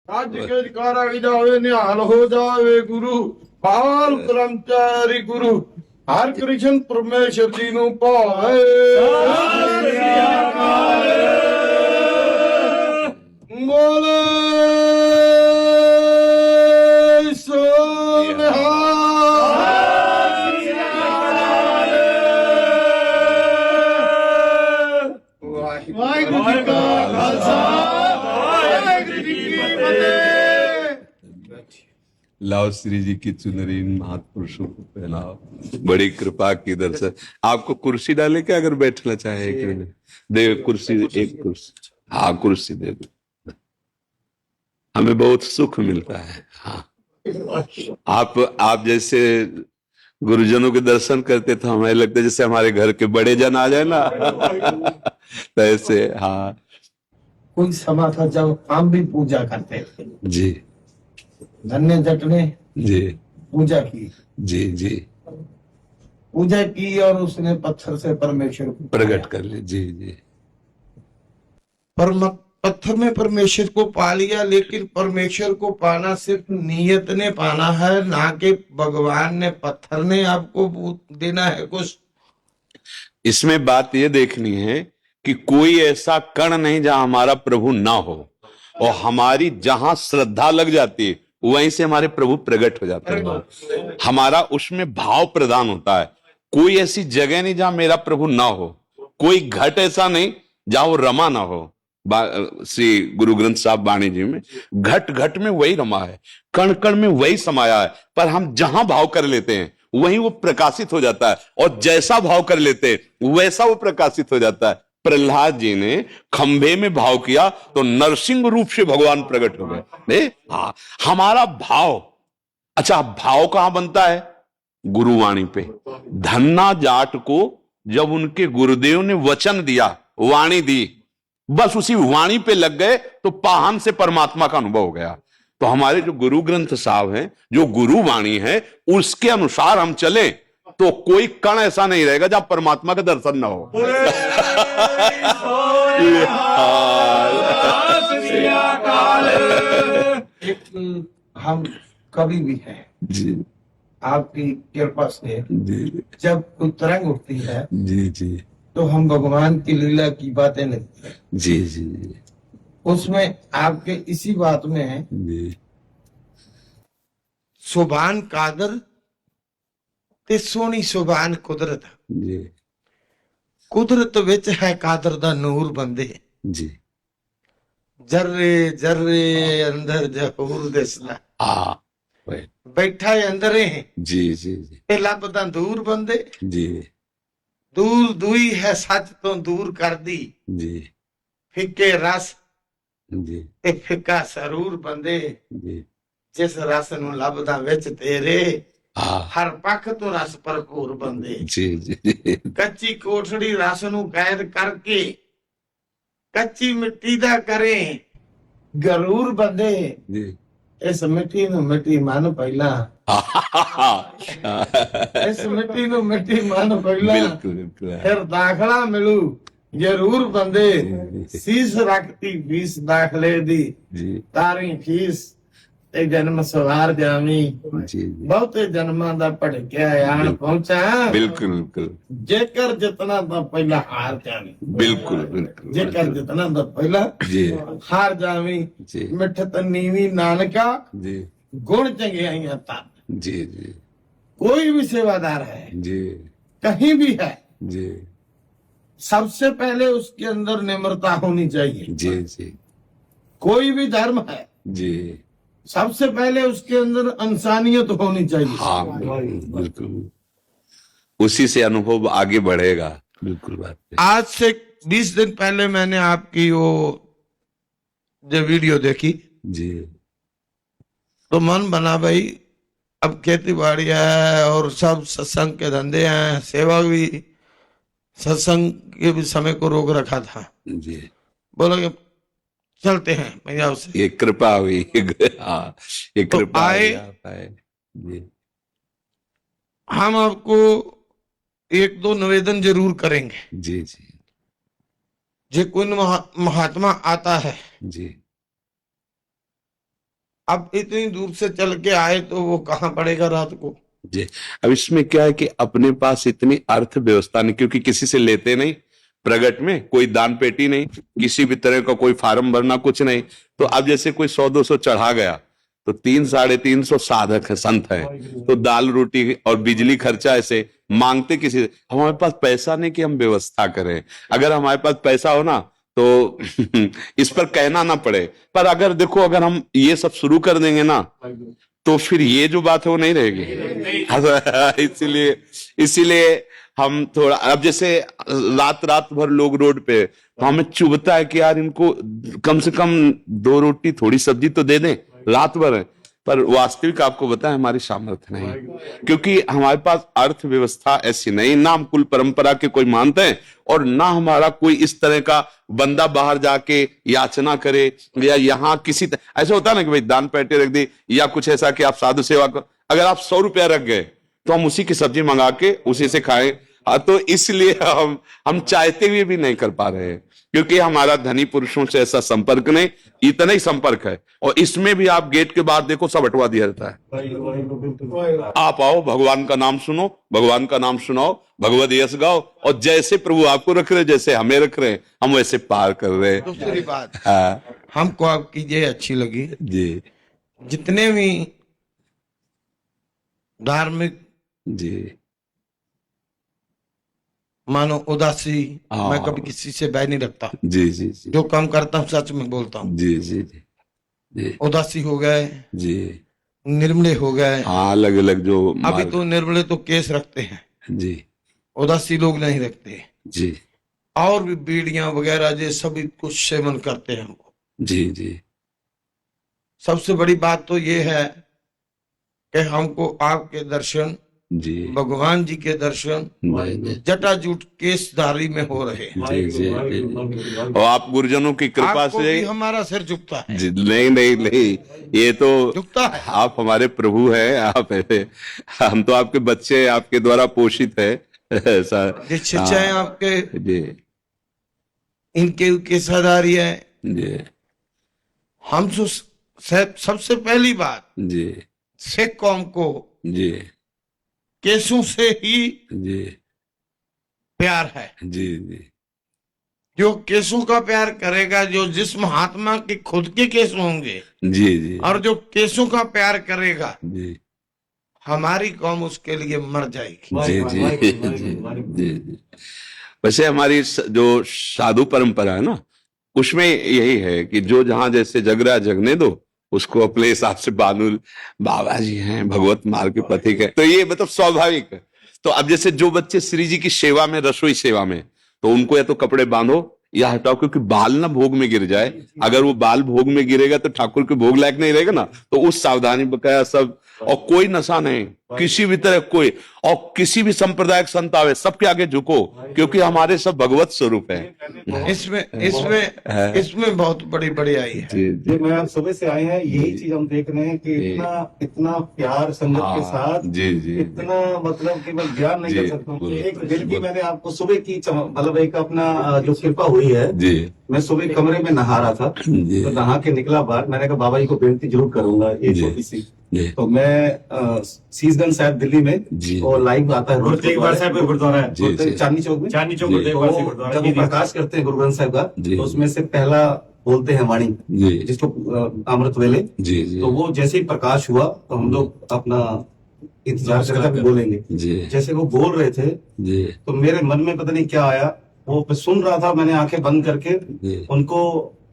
ਅੱਜ ਕੇ ਜਕਾਰਾ ਵੀ ਜਾਵੇ ਨਿਹਾਲ ਹੋ ਜਾਵੇ ਗੁਰੂ ਬਾਲ ਕਰਮਚਾਰੀ ਗੁਰੂ ਹਰ ਕ੍ਰਿਸ਼ਨ ਪਰਮੇਸ਼ਰ ਜੀ ਨੂੰ ਭਾਏ ਸਤਿ ਸ੍ਰੀ ਅਕਾਲ ਬੋਲੇ ਸੋ ਵਾਹਿਗੁਰੂ ਜੀ ਕਾ ਖਾਲਸਾ वाहिगुरु जी की फतेह। लाओ श्री जी की चुनरी महापुरुषों को पहनाओ। बड़ी कृपा की दर्शन। आपको कुर्सी डाले क्या अगर बैठना चाहे? दे कुर्सी, एक कुर्सी। हाँ कुर्सी दे दो, हमें बहुत सुख मिलता है। हाँ आप जैसे गुरुजनों के दर्शन करते तो हमें लगता है जैसे हमारे घर के बड़े जन आ जाए ना तो ऐसे। हाँ कोई समा था जब हम भी पूजा करते थे जी। धन्य जट ने जी पूजा की। जी जी पूजा की और उसने पत्थर से परमेश्वर को प्रकट कर ले। जी जी पत्थर में परमेश्वर को पा लिया, लेकिन परमेश्वर को पाना सिर्फ नियत ने पाना है, ना कि भगवान ने पत्थर ने आपको देना है कुछ। इसमें बात ये देखनी है कि कोई ऐसा कण नहीं जहां हमारा प्रभु ना हो, और हमारी जहां श्रद्धा लग जाती है वहीं से हमारे प्रभु प्रकट हो जाते हैं। हमारा उसमें भाव प्रदान होता है। कोई ऐसी जगह नहीं जहां मेरा प्रभु ना हो, कोई घट ऐसा नहीं जहां वो रमा ना हो। श्री गुरु ग्रंथ साहब वाणी जी में घट घट में वही रमा है, कण कण में वही समाया है, पर हम जहां भाव कर लेते हैं वहीं वो प्रकाशित हो जाता है, और जैसा भाव कर लेते हैं वैसा वो प्रकाशित हो जाता है। प्रहलाद जी ने खंभे में भाव किया तो नरसिंह रूप से भगवान प्रकट हो गए। हाँ हमारा भाव। अच्छा भाव कहां बनता है? गुरुवाणी पे। धन्ना जाट को जब उनके गुरुदेव ने वचन दिया, वाणी दी, बस उसी वाणी पे लग गए तो पाहन से परमात्मा का अनुभव हो गया। तो हमारे जो गुरु ग्रंथ साहब हैं, जो गुरु वाणी है, उसके अनुसार हम चले तो कोई कण ऐसा नहीं रहेगा जहां परमात्मा का दर्शन ना हो। हम कभी भी हैं जी आपकी कृपा से, जी जब कोई तरंग उठती है जी जी तो हम भगवान की लीला की बातें नहीं, जी जी उसमें आपके इसी बात में है जी सुभान कादर ते सोनी सुभान कुदरत। जी कुदरत विच है कादर दा नूर बंदे, जी जर्रे जर्रे अंदर जहूर दिसदा। हाँ बैठा है अंदर है जी जी जी ते लभदा दूर बंदे। जी दूर दुई है सच तो दूर कर दी, जी फिक्के रस जी ते फिक्का सरूर बंदे। जी जिस रस नू लभदा विच तेरे, हाँ हर पख तो रस भरपूर बंदे। जी जी कच्ची कोठड़ी रस नू कैद करके कच्ची मिट्टी दा करे गरूर बंदे। जी इस मिट्टी नू मिट्टी मन पहला, इस मिट्टी नू मिट्टी मन पहला, बिल्कुल बिल्कुल फिर दाखला मिलू जरूर बंदे। सीस रखती फीस दाखले दी, जी तारी फीस ते जन्म सवार जावी। जी जी बहुते जन्मां दा भड़किया आन पहुंचा, बिल्कुल बिल्कुल जेकर जितना दा पहला हार जावी। बिल्कुल बिल्कुल जेकर जितना दा पहला जी हार जावी। जी मिठत नीवी नानका जी गुण चंगियाइयां तन। जी जी कोई भी सेवादार है, जी कहीं भी है, जी सबसे पहले उसके अंदर निम्रता होनी चाहिए। जी जी कोई भी धर्म है, जी सबसे पहले उसके अंदर इंसानियत होनी चाहिए। हाँ बिल्कुल, उसी से अनुभव आगे बढ़ेगा। बिल्कुल बात है। आज से 20 दिन पहले मैंने आपकी वो जो वीडियो देखी जी तो मन बना भाई अब खेती बाड़ी है और सब सत्संग के धंधे हैं, सेवा भी, सत्संग के भी समय को रोक रखा था। जी बोला कि चलते हैं पंजाब से। ये कृपा हुई। हाँ ये तो कृपा आए, हुई, आप आए। जी हम आपको एक दो निवेदन जरूर करेंगे। जी जी जो कोई महात्मा आता है जी अब इतनी दूर से चल के आए तो वो कहाँ पड़ेगा रात को। जी। अब इसमें क्या है कि अपने पास इतनी अर्थव्यवस्था नहीं, क्योंकि किसी से लेते नहीं, प्रगट में कोई दान पेटी नहीं, किसी भी तरह का कोई फार्म भरना कुछ नहीं। तो अब जैसे कोई 100-200 चढ़ा गया तो 300-350 साधक है, संत है, तो दाल रोटी और बिजली खर्चा ऐसे मांगते किसी से। हमारे पास पैसा नहीं कि हम व्यवस्था करें। अगर हमारे पास पैसा हो ना तो इस पर कहना ना पड़े। पर अगर देखो, अगर हम ये सब शुरू कर देंगे ना तो फिर ये जो बात है वो नहीं रहेगी। इसीलिए इसीलिए हम थोड़ा, अब जैसे रात रात भर लोग रोड पे, तो हमें चुभता है कि यार इनको कम से कम 2 रोटी थोड़ी सब्जी तो दे दें, रात भर है। पर वास्तविक आपको बताएं हमारी सामर्थ्य नहीं, क्योंकि हमारे पास अर्थव्यवस्था ऐसी नहीं, ना हम कुल परंपरा के कोई मानते हैं, और ना हमारा कोई इस तरह का बंदा बाहर जाके याचना करे, या यहाँ किसी ऐसा होता है ना कि भाई दान पेटी रख दी, या कुछ ऐसा कि आप साधु सेवा करो। अगर आप 100 रुपया रख गए तो हम उसी की सब्जी मंगा के उसी से खाएं। तो इसलिए हम चाहते हुए भी नहीं कर पा रहे हैं, क्योंकि हमारा धनी पुरुषों से ऐसा संपर्क नहीं, इतना ही संपर्क है। और इसमें भी आप गेट के बाहर देखो, सब हटवा दिया जाता है। आप आओ, भगवान का नाम सुनो, भगवान का नाम सुनाओ, भगवद यश गाओ, और जैसे प्रभु आपको रख रहे, जैसे हमें रख रहे, हम वैसे पार कर रहे हैं। दूसरी बात, हाँ हमको आपकी ये अच्छी लगी, जी जितने भी धार्मिक जी, मानो उदासी, हाँ। मैं कभी किसी से बैर नहीं रखता, जी जी जी जो काम करता हूँ सच में बोलता हूँ। जी जी जी जी उदासी हो गए, जी, निर्मले हो गए। हाँ, अलग अलग जो अभी तो निर्मले तो केस रखते हैं, जी उदासी लोग नहीं रखते। जी और भी बीड़ियां वगैरह ये सभी कुछ सेवन करते हैं वो। जी जी सबसे बड़ी बात तो ये है कि हमको आपके दर्शन, जी भगवान जी के दर्शन जी जटाजूट केसधारी में हो रहे हैं। जी जी जी। और आप गुरुजनों की कृपा आपको से भी हमारा सिर झुकता है। जी, नहीं नहीं नहीं, ये तो झुकता है। आप हमारे प्रभु हैं, आप हम तो आपके बच्चे, आपके द्वारा पोषित है ऐसा। ये शिक्षाएं आपके, जी इनके केसाधारी है। जी हम तो सबसे पहली बात, जी सिख कौम को जी केसों से ही जी प्यार है। जी जी जो केसों का प्यार करेगा, जो जिस महात्मा के खुद के केस होंगे, जी जी, और जो केसों का प्यार करेगा, जी हमारी कौम उसके लिए मर जाएगी। जी जी जी जी। वैसे हमारी जो साधु परंपरा है ना, उसमें यही है कि जो जहां जैसे जग रहा जगने दो, उसको अपने हिसाब से बानुल बाबा जी हैं, भगवत मार्ग के पथिक है, तो ये मतलब स्वाभाविक है। तो अब जैसे जो बच्चे श्री जी की सेवा में, रसोई सेवा में, तो उनको या तो कपड़े बांधो या हटाओ, क्योंकि बाल ना भोग में गिर जाए। अगर वो बाल भोग में गिरेगा तो ठाकुर के भोग लायक नहीं रहेगा ना, तो उस सावधानी बकाया सब। और कोई नशा नहीं, किसी भी तरह कोई, और किसी भी संप्रदायिक संत आवे, सबके आगे झुको, क्योंकि हमारे सब भगवत स्वरूप है। इसमें बहुत बड़ी बड़ी आई है। जी, मैं आप सुबह से आए हैं, यही चीज हम देख रहे हैं कि इतना प्यार संगत के साथ, जी जी, इतना मतलब कि मैं बयान नहीं कर सकता हूँ। एक दिन की मैंने आपको सुबह की मतलब एक अपना जो कृपा हुई है जी, मैं सुबह कमरे में नहा रहा था, तो नहा के निकला बाहर, मैंने कहा बाबा जी को बेनती जरूर करूंगा ये छोटी सी। तो मैं सीसगंज साहब दिल्ली में, और लाइव आता है रोज गुरुद्वारा है चांदनी चौक में, जब वो प्रकाश करते हैं गुरु ग्रंथ साहब का, तो उसमें से पहला बोलते हैं वाणी, जिसको अमृत वेले। तो वो जैसे ही प्रकाश हुआ तो हम लोग अपना इंतजार करके बोलेंगे। जैसे वो बोल रहे थे तो मेरे मन में पता नहीं क्या आया, वो सुन रहा था, मैंने आंखें बंद करके उनको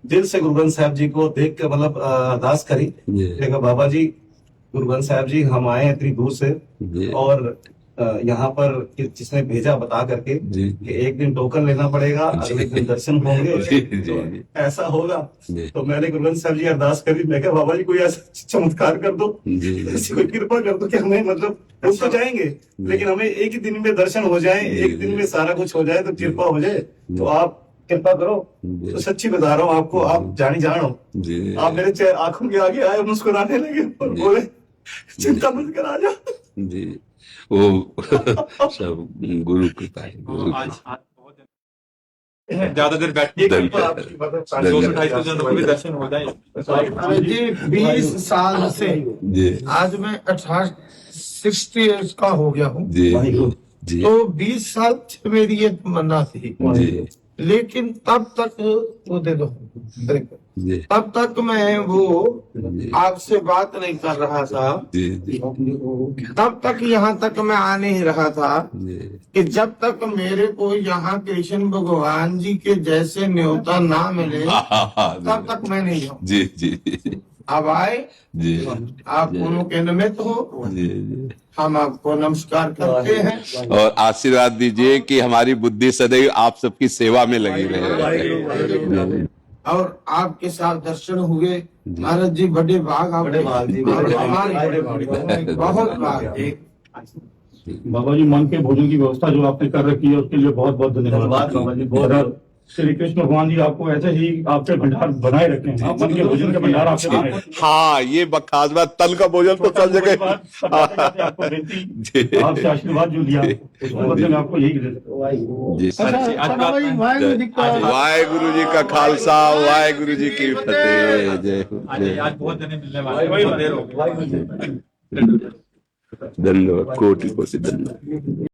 दिल से गुरु ग्रंथ साहब जी को देख के मतलब अरदास करी। देखा बाबा जी, गुरु ग्रंथ साहब जी, हम आए इतनी दूर से, और यहाँ पर जिसने भेजा बता करके कि एक दिन टोकन लेना पड़ेगा, अगले दिन दर्शन होंगे, तो ऐसा होगा। तो मैंने गुरु ग्रंथ साहब जी अरदास करी, मैं कहा बाबा जी कोई ऐसा चमत्कार कर दो, ऐसी कोई कृपा कर दो कि हमें मतलब रुक तो जाएंगे लेकिन हमें एक ही दिन में दर्शन हो जाए, एक दिन में सारा कुछ हो जाए, तो कृपा हो जाए, तो आप कृपा करो। तो सच्ची बता रहा हूँ आपको, आप जानी जानो, आप मेरे आंखों के आगे आए, मुस्कुराने लगे और बोले चिंता मत कर, आ जा। जी, वो सब गुरु कृपा है। ज्यादा देर बैठिए, कहीं पर आपकी मतलब 200-250 जनों को भी दर्शन हो जाए। जी 20 साल से आज मैं 60 इयर्स का हो गया हूँ। तो 20 साल से मेरी ये तमन्ना थी, लेकिन तब तक वो दे दो, तब तक मैं वो आपसे बात नहीं कर रहा था, तब तक यहाँ तक मैं आ नहीं रहा था कि जब तक मेरे को यहाँ कृष्ण भगवान जी के जैसे न्योता ना मिले तब तक मैं नहीं जाऊँ। जी जी अब आए, जी आप दोनों के निमित्त हो, हम आपको नमस्कार करते हैं और आशीर्वाद दीजिए कि हमारी बुद्धि सदैव आप सबकी सेवा में लगी रहे। और आपके साथ दर्शन हुए। महाराज जी बड़े भाग, बड़े भाग जी, और हमारे बहुत भाग। बाबा जी, मन के भोजन की व्यवस्था जो आपने कर रखी है उसके लिए बहुत बहुत धन्यवाद बाबा जी। बहुत श्री कृष्ण भगवान जी आपको ऐसे ही आपके भंडार बनाए रखें, आप मन के भोजन के भंडार आपके बनाए। हाँ, ये खास बात, तल का भोजन तो सब जगह। आपको बेनती, आपसे आशीर्वाद जो दिया उसको बदले में आपको यही वाहेगुरु जी का खालसा, वाहेगुरु जी की फतेह। जय आज बहुत जने मिलने वाले, देर हो गई। धन्यवाद, कोटि कोटि धन्यवाद।